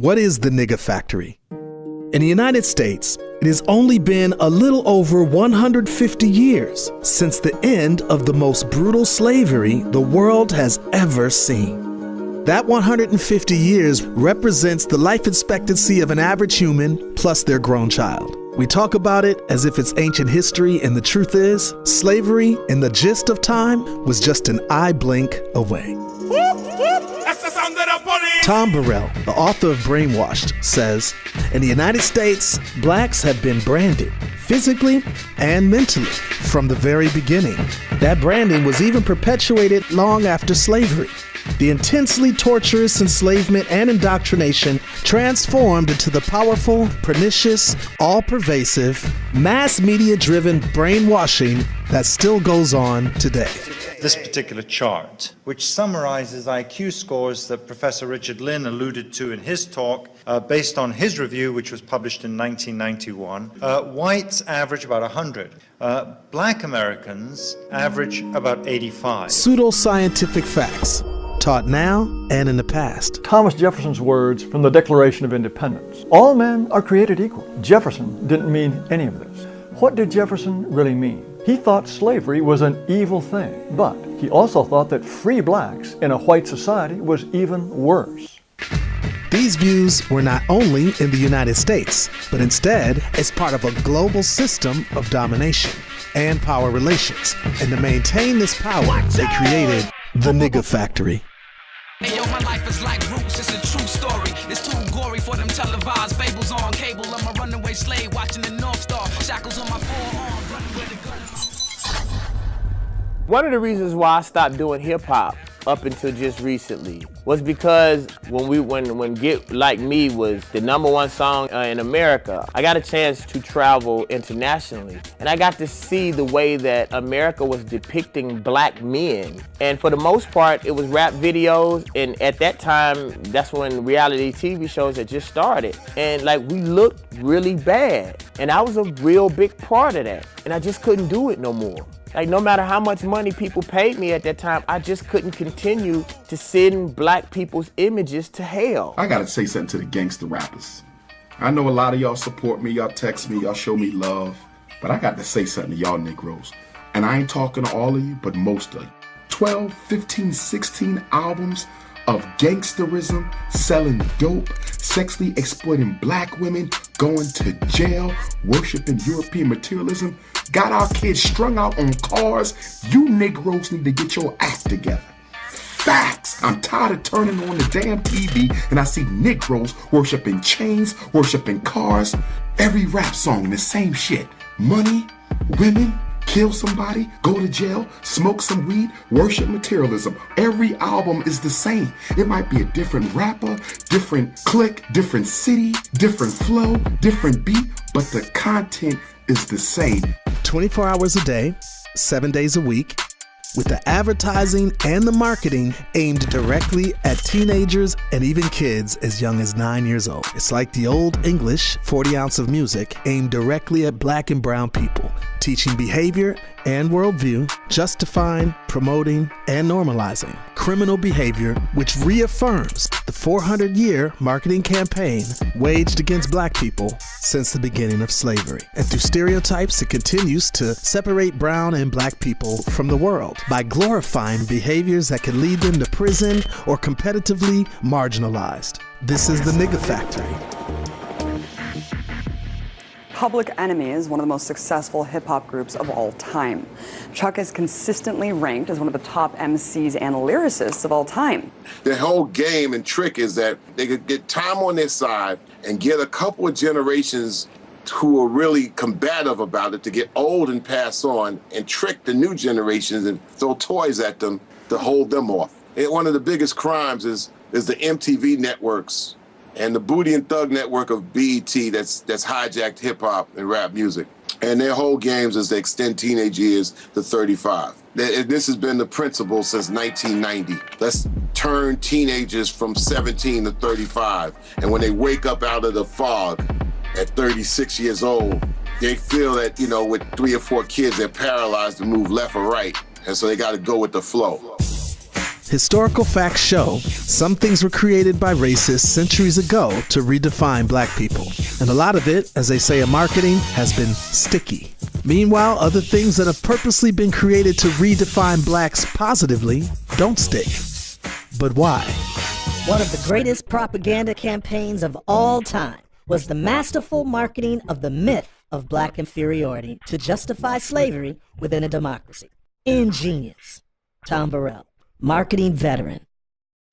What is the nigger factory? In the United States, it has only been a little over 150 years since the end of the most brutal slavery the world has ever seen. That 150 years represents the life expectancy of an average human plus their grown child. We talk about it as if it's ancient history, and the truth is, slavery, in the gist of time, was just an eye blink away. Tom Burrell, the author of Brainwashed, says, in the United States, blacks have been branded, physically and mentally, from the very beginning. That branding was even perpetuated long after slavery. The intensely torturous enslavement and indoctrination transformed into the powerful, pernicious, all-pervasive, mass media-driven brainwashing that still goes on today. This particular chart, which summarizes IQ scores that Professor Richard Lynn alluded to in his talk, based on his review, which was published in 1991. Whites average about 100. Black Americans average about 85. Pseudoscientific facts, taught now and in the past. Thomas Jefferson's words from the Declaration of Independence. All men are created equal. Jefferson didn't mean any of this. What did Jefferson really mean? He thought slavery was an evil thing, but he also thought that free blacks in a white society was even worse. These views were not only in the United States, but instead as part of a global system of domination and power relations. And to maintain this power, they created the nigger factory. Hey yo, my life is like Roots, it's a true story. It's too gory for them televised fables on cable. I'm a runaway slave watching the North Star. Shackles on my forearm, running with the gun. One of the reasons why I stopped doing hip hop up until just recently was because when Get Like Me was the #1 song in America, I got a chance to travel internationally, and I got to see the way that America was depicting black men. And for the most part, it was rap videos, and at that time, that's when reality TV shows had just started. And like, we looked really bad, and I was a real big part of that, and I just couldn't do it no more. Like, no matter how much money people paid me at that time, I just couldn't continue to send black people's images to hell. I gotta say something to the gangster rappers. I know a lot of y'all support me, y'all text me, y'all show me love, but I got to say something to y'all Negroes. And I ain't talking to all of you, but most of you. 12, 15, 16 albums of gangsterism, selling dope, sexually exploiting black women, going to jail, worshiping European materialism, got our kids strung out on cars. You Negroes need to get your act together. Facts. I'm tired of turning on the damn TV and I see Negroes worshiping chains, worshiping cars. Every rap song, the same shit. Money, women, kill somebody, go to jail, smoke some weed, worship materialism. Every album is the same. It might be a different rapper, different clique, different city, different flow, different beat, but the content is the same. 24 hours a day, 7 days a week, with the advertising and the marketing aimed directly at teenagers and even kids as young as 9 years old. It's like the old English 40 ounce of music aimed directly at black and brown people, teaching behavior and worldview, justifying, promoting, and normalizing criminal behavior, which reaffirms the 400-year marketing campaign waged against black people since the beginning of slavery. And through stereotypes, it continues to separate brown and black people from the world by glorifying behaviors that can lead them to prison or competitively marginalized. This is the nigger factory. Public Enemy is one of the most successful hip-hop groups of all time. Chuck is consistently ranked as one of the top MCs and lyricists of all time. The whole game and trick is that they could get time on their side and get a couple of generations who are really combative about it to get old and pass on and trick the new generations and throw toys at them to hold them off. And one of the biggest crimes is the MTV networks and the Booty and Thug network of BET that's hijacked hip-hop and rap music. And their whole games is to extend teenage years to 35. This has been the principle since 1990. Let's turn teenagers from 17 to 35. And when they wake up out of the fog at 36 years old, they feel that, you know, with 3 or 4 kids, they're paralyzed to move left or right. And so they got to go with the flow. Historical facts show some things were created by racists centuries ago to redefine black people. And a lot of it, as they say in marketing, has been sticky. Meanwhile, other things that have purposely been created to redefine blacks positively don't stick. But why? One of the greatest propaganda campaigns of all time was the masterful marketing of the myth of black inferiority to justify slavery within a democracy. Ingenious. Tom Burrell, marketing veteran.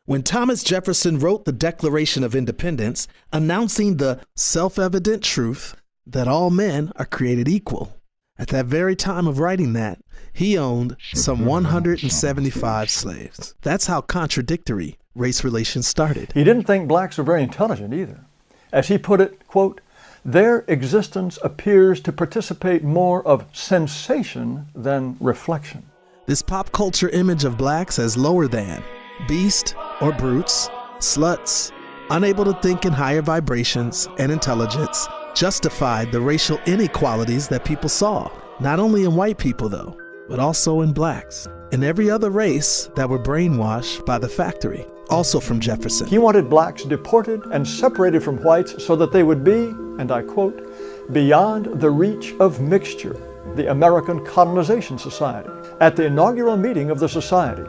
When Thomas Jefferson wrote the Declaration of Independence, announcing the self-evident truth that all men are created equal, at that very time of writing that, he owned some 175 slaves. That's how contradictory race relations started. He didn't think blacks were very intelligent either. As he put it, quote, "Their existence appears to participate more of sensation than reflection." This pop culture image of blacks as lower than, beast or brutes, sluts, unable to think in higher vibrations and intelligence, justified the racial inequalities that people saw, not only in white people though, but also in blacks, and every other race that were brainwashed by the factory, also from Jefferson. He wanted blacks deported and separated from whites so that they would be, and I quote, "beyond the reach of mixture," the American Colonization Society. At the inaugural meeting of the society,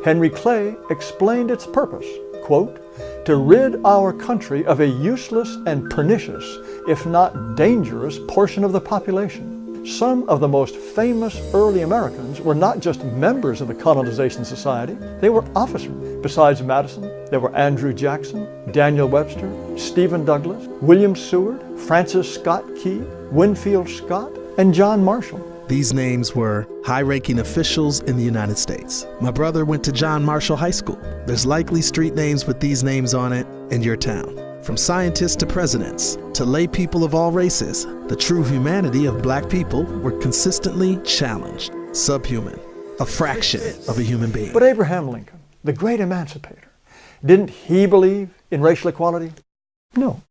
Henry Clay explained its purpose, quote, "to rid our country of a useless and pernicious, if not dangerous, portion of the population." Some of the most famous early Americans were not just members of the Colonization Society, they were officers. Besides Madison, there were Andrew Jackson, Daniel Webster, Stephen Douglas, William Seward, Francis Scott Key, Winfield Scott, and John Marshall. These names were high-ranking officials in the United States. My brother went to John Marshall High School. There's likely street names with these names on it in your town. From scientists to presidents, to lay people of all races, the true humanity of black people were consistently challenged. Subhuman, a fraction of a human being. But Abraham Lincoln, the great emancipator, didn't he believe in racial equality? No.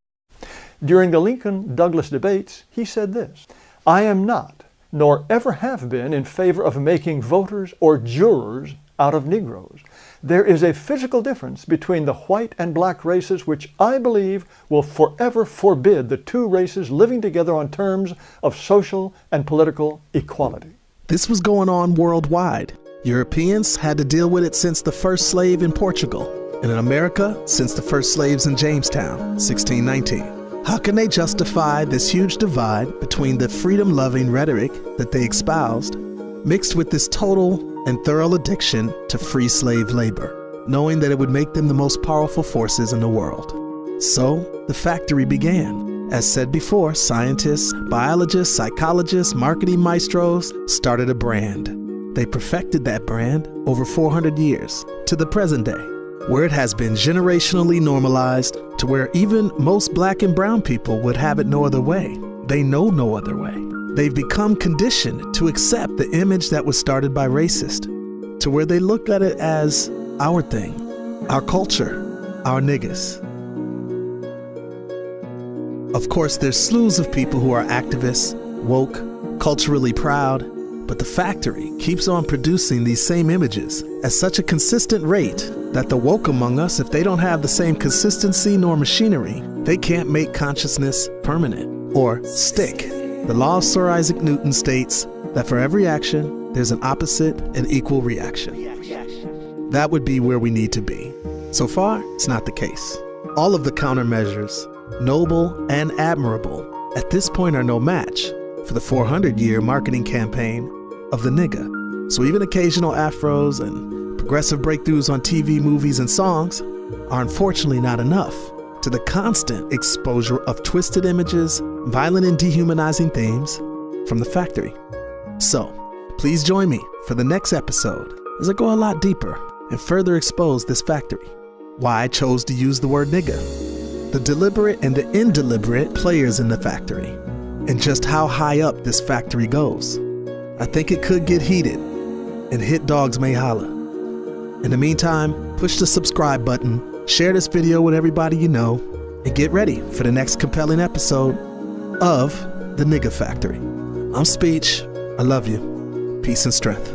During the Lincoln-Douglas debates, he said this, "I am not, nor ever have been, in favor of making voters or jurors out of Negroes. There is a physical difference between the white and black races which I believe will forever forbid the two races living together on terms of social and political equality." This was going on worldwide. Europeans had to deal with it since the first slave in Portugal, and in America since the first slaves in Jamestown, 1619. How can they justify this huge divide between the freedom-loving rhetoric that they espoused, mixed with this total and thorough addiction to free slave labor, knowing that it would make them the most powerful forces in the world? So, the factory began. As said before, scientists, biologists, psychologists, marketing maestros started a brand. They perfected that brand over 400 years to the present day, where it has been generationally normalized to where even most black and brown people would have it no other way. They know no other way. They've become conditioned to accept the image that was started by racists, to where they look at it as our thing, our culture, our niggas. Of course, there's slews of people who are activists, woke, culturally proud, but the factory keeps on producing these same images at such a consistent rate that the woke among us, if they don't have the same consistency nor machinery, they can't make consciousness permanent or stick. The law of Sir Isaac Newton states that for every action, there's an opposite and equal reaction. That would be where we need to be. So far, it's not the case. All of the countermeasures, noble and admirable, at this point are no match for the 400-year marketing campaign of the nigga. So even occasional afros and progressive breakthroughs on TV, movies, and songs are unfortunately not enough to the constant exposure of twisted images, violent and dehumanizing themes from the factory. So, please join me for the next episode as I go a lot deeper and further expose this factory, why I chose to use the word nigga, the deliberate and the indeliberate players in the factory, and just how high up this factory goes. I think it could get heated, and hit dogs may holler. In the meantime, push the subscribe button, share this video with everybody you know, and get ready for the next compelling episode of The Nigga Factory. I'm Speech. I love you. Peace and strength.